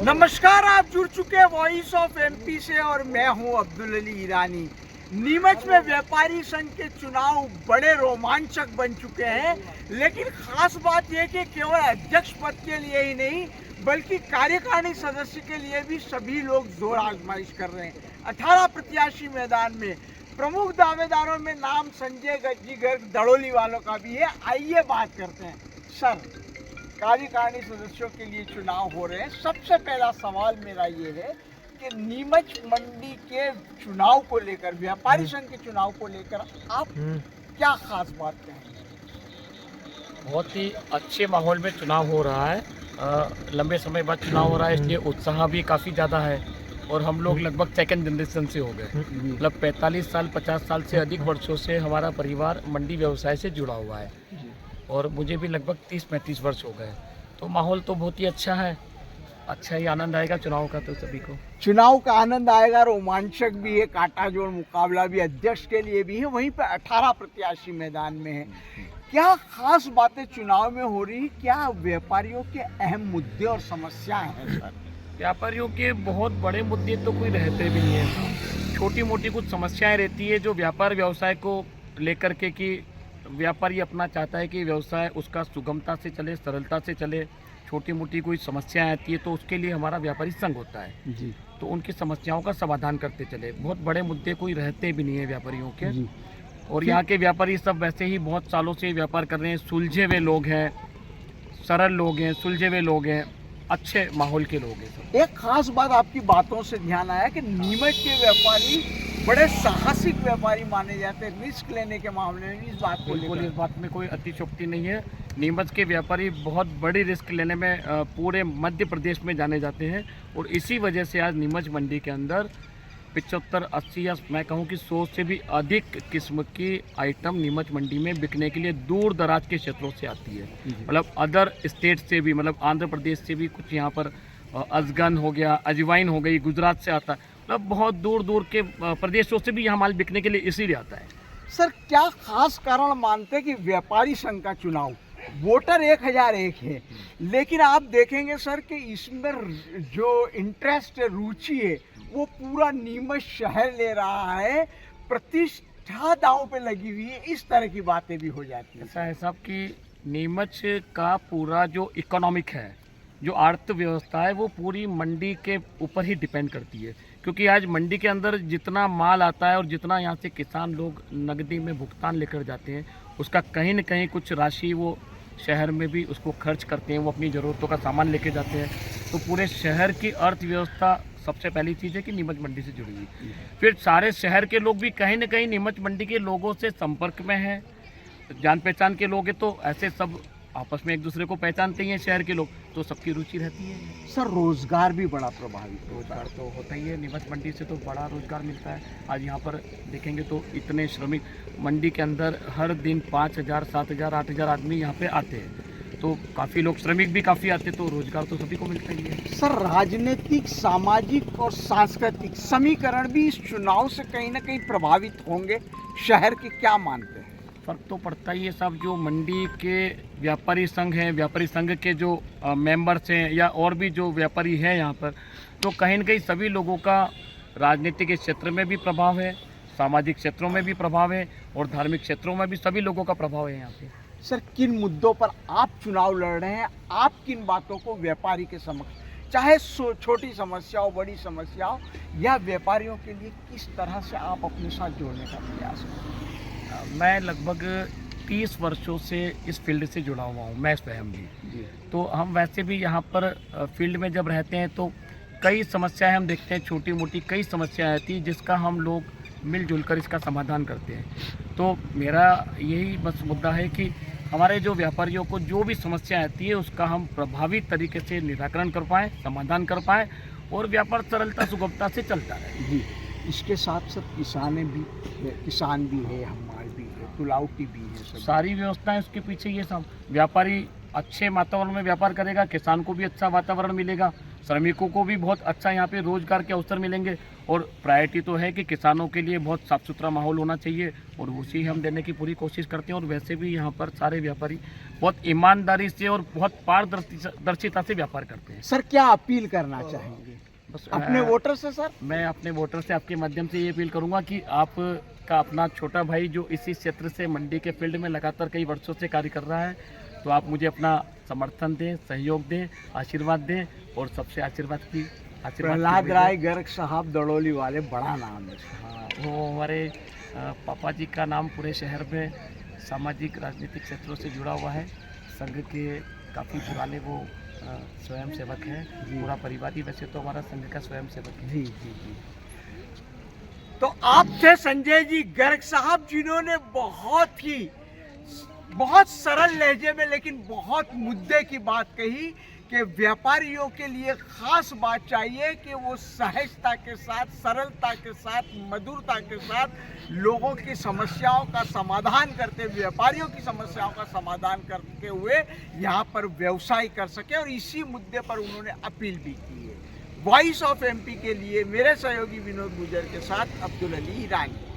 नमस्कार, आप जुड़ चुके वॉइस ऑफ एमपी से और मैं हूं अब्दुल अली ईरानी। नीमच में व्यापारी संघ के चुनाव बड़े रोमांचक बन चुके हैं, लेकिन खास बात यह कि केवल अध्यक्ष पद के लिए ही नहीं बल्कि कार्यकारिणी सदस्य के लिए भी सभी लोग जोर आजमाइश कर रहे हैं। 18 प्रत्याशी मैदान में, प्रमुख दावेदारों में नाम संजय गज्जी गर्ग दड़ोली वालों का भी है। आइए बात करते हैं। सर, कार्यकारिणी सदस्यों के लिए चुनाव हो रहे हैं। सबसे पहला सवाल मेरा ये है कि नीमच मंडी के चुनाव को लेकर, व्यापारी संघ के चुनाव को लेकर आप क्या खास बात कहेंगे? बहुत ही अच्छे माहौल में चुनाव हो रहा है। लंबे समय बाद चुनाव हो रहा है, इसलिए उत्साह भी काफ़ी ज़्यादा है। और हम लोग लगभग सेकंड जनरेशन से हो गए, मतलब 45 साल 50 साल से अधिक वर्षों से हमारा परिवार मंडी व्यवसाय से जुड़ा हुआ है और मुझे भी लगभग 30-35 वर्ष हो गए। तो माहौल तो बहुत ही अच्छा है, अच्छा ही आनंद आएगा चुनाव का। तो सभी को चुनाव का आनंद आएगा, रोमांचक भी है, कांटा जोड़ मुकाबला भी अध्यक्ष के लिए भी है। वहीं पर 18 प्रत्याशी मैदान में है। क्या खास बातें चुनाव में हो रही, क्या व्यापारियों के अहम मुद्दे और समस्याएं हैं? सर, व्यापारियों के बहुत बड़े मुद्दे तो कोई रहते भी नहीं है, छोटी मोटी कुछ समस्याएं रहती है जो व्यापार व्यवसाय को लेकर के कि व्यापारी अपना चाहता है कि व्यवसाय उसका सुगमता से चले, सरलता से चले। छोटी मोटी कोई समस्याएं आती है तो उसके लिए हमारा व्यापारी संघ होता है जी। तो उनकी समस्याओं का समाधान करते चले। बहुत बड़े मुद्दे कोई रहते भी नहीं है व्यापारियों के जी। और यहाँ के व्यापारी सब वैसे ही बहुत सालों से व्यापार कर रहे हैं। सुलझे हुए लोग हैं, सरल लोग हैं, सुलझे हुए लोग हैं, अच्छे माहौल के लोग हैं सब। एक खास बात आपकी बातों से ध्यान आया कि नीमच के व्यापारी बड़े साहसिक व्यापारी माने जाते हैं रिस्क लेने के मामले में। इस बात को बिल्कुल, लेकर इस बात में कोई अतिशयोक्ति नहीं है। नीमच के व्यापारी बहुत बड़ी रिस्क लेने में पूरे मध्य प्रदेश में जाने जाते हैं और इसी वजह से आज नीमच मंडी के अंदर 75-80 या मैं कहूँ कि 100 से भी अधिक किस्म की आइटम नीमच मंडी में बिकने के लिए दूर दराज के क्षेत्रों से आती है। मतलब अदर स्टेट से भी, मतलब आंध्र प्रदेश से भी कुछ यहाँ पर अजगन हो गया, अजवाइन हो गई, गुजरात से आता है। मतलब बहुत दूर दूर के प्रदेशों से भी यहाँ माल बिकने के लिए इसीलिए आता है। सर, क्या खास कारण मानते हैं कि व्यापारी संघ का चुनाव, वोटर 1001 है, लेकिन आप देखेंगे सर कि इसमें जो इंटरेस्ट है, रुचि है, वो पूरा नीमच शहर ले रहा है, प्रतिष्ठा दांव पे लगी हुई है। इस तरह की बातें भी हो जाती है। ऐसा है साहब कि नीमच का पूरा जो इकोनॉमिक है, जो अर्थव्यवस्था है, वो पूरी मंडी के ऊपर ही डिपेंड करती है। क्योंकि आज मंडी के अंदर जितना माल आता है और जितना यहाँ से किसान लोग नकदी में भुगतान लेकर जाते हैं, उसका कहीं न कहीं कुछ राशि वो शहर में भी उसको खर्च करते हैं, वो अपनी ज़रूरतों का सामान लेके जाते हैं। तो पूरे शहर की अर्थव्यवस्था सबसे पहली चीज़ है कि नीमच मंडी से जुड़ी हुई। फिर सारे शहर के लोग भी कहीं न कहीं नीमच मंडी के लोगों से संपर्क में हैं, जान पहचान के लोग हैं, तो ऐसे सब आपस में एक दूसरे को पहचानते ही हैं शहर के लोग, तो सबकी रुचि रहती है। सर, रोजगार भी बड़ा प्रभावित होता रोजगार है। तो होता ही है, नीमच मंडी से तो बड़ा रोजगार मिलता है। आज यहाँ पर देखेंगे तो इतने श्रमिक मंडी के अंदर हर दिन 5000, 7000, 8000 आदमी यहाँ पे आते हैं, तो काफ़ी लोग श्रमिक भी काफ़ी आते, तो रोजगार तो सभी को मिलता ही है। सर, राजनीतिक, सामाजिक और सांस्कृतिक समीकरण भी इस चुनाव से कहीं ना कहीं प्रभावित होंगे शहर के, क्या मानते हैं? फर्क तो पड़ता ही है साहब। जो मंडी के व्यापारी संघ हैं, व्यापारी संघ के जो मेंबर्स हैं या और भी जो व्यापारी हैं यहाँ पर, तो कहीं न कहीं सभी लोगों का राजनीतिक के क्षेत्र में भी प्रभाव है, सामाजिक क्षेत्रों में भी प्रभाव है और धार्मिक क्षेत्रों में भी सभी लोगों का प्रभाव है यहाँ पे। सर, किन मुद्दों पर आप चुनाव लड़ रहे हैं? आप किन बातों को व्यापारी के समक्ष, चाहे छोटी समस्या हो, बड़ी समस्या हो, या व्यापारियों के लिए किस तरह से आप अपने साथ जोड़ने का प्रयास करें? मैं लगभग 30 वर्षों से इस फील्ड से जुड़ा हुआ हूँ, मैं स्वयं भी। तो हम वैसे भी यहाँ पर फील्ड में जब रहते हैं तो कई समस्याएं हम देखते हैं, छोटी मोटी कई समस्याएं आती हैं जिसका हम लोग मिलजुल कर इसका समाधान करते हैं। तो मेरा यही बस मुद्दा है कि हमारे जो व्यापारियों को जो भी समस्या आती है उसका हम प्रभावी तरीके से निराकरण कर पाएँ, समाधान कर पाएँ और व्यापार सरलता सुगमता से चलता रहे। जी। इसके साथ साथ किसान भी है, हमारे भी है, तुलावटी भी है, सब सारी व्यवस्थाएं उसके पीछे ये सब। व्यापारी अच्छे वातावरण में व्यापार करेगा, किसान को भी अच्छा वातावरण मिलेगा, श्रमिकों को भी बहुत अच्छा यहाँ पे रोजगार के अवसर मिलेंगे और प्रायोरिटी तो है कि किसानों के लिए बहुत साफ़ सुथरा माहौल होना चाहिए और उसी हम देने की पूरी कोशिश करते हैं। और वैसे भी यहाँ पर सारे व्यापारी बहुत ईमानदारी से और बहुत पारदर्शिता से व्यापार करते हैं। सर क्या अपील करना चाहेंगे बस अपने वोटर से सर? मैं अपने वोटर से आपके माध्यम से ये अपील करूंगा कि आप का अपना छोटा भाई जो इसी क्षेत्र से मंडी के फील्ड में लगातार कई वर्षों से कार्य कर रहा है, तो आप मुझे अपना समर्थन दें, सहयोग दें, आशीर्वाद दें और सबसे आशीर्वाद प्रहलाद राय गर्ग साहब दड़ोली वाले, बड़ा नाम है। हाँ, वो हमारे पापा जी का नाम पूरे शहर में सामाजिक राजनीतिक क्षेत्रों से जुड़ा हुआ है। संघ के काफ़ी पुराने वो स्वयं सेवक हैं। पूरा परिवार ही वैसे तो हमारा संघ का स्वयं सेवक है। जी जी जी। तो आप थे संजय जी गर्ग साहब, जिन्होंने बहुत सरल लहजे में लेकिन बहुत मुद्दे की बात कही कि व्यापारियों के लिए खास बात चाहिए कि वो सहजता के साथ, सरलता के साथ, मधुरता के साथ लोगों की समस्याओं का समाधान करते, व्यापारियों की समस्याओं का समाधान करते हुए यहाँ पर व्यवसाय कर सके, और इसी मुद्दे पर उन्होंने अपील भी की है। वॉइस ऑफ एमपी के लिए मेरे सहयोगी विनोद गुजर के साथ अब्दुल अली ईरानी।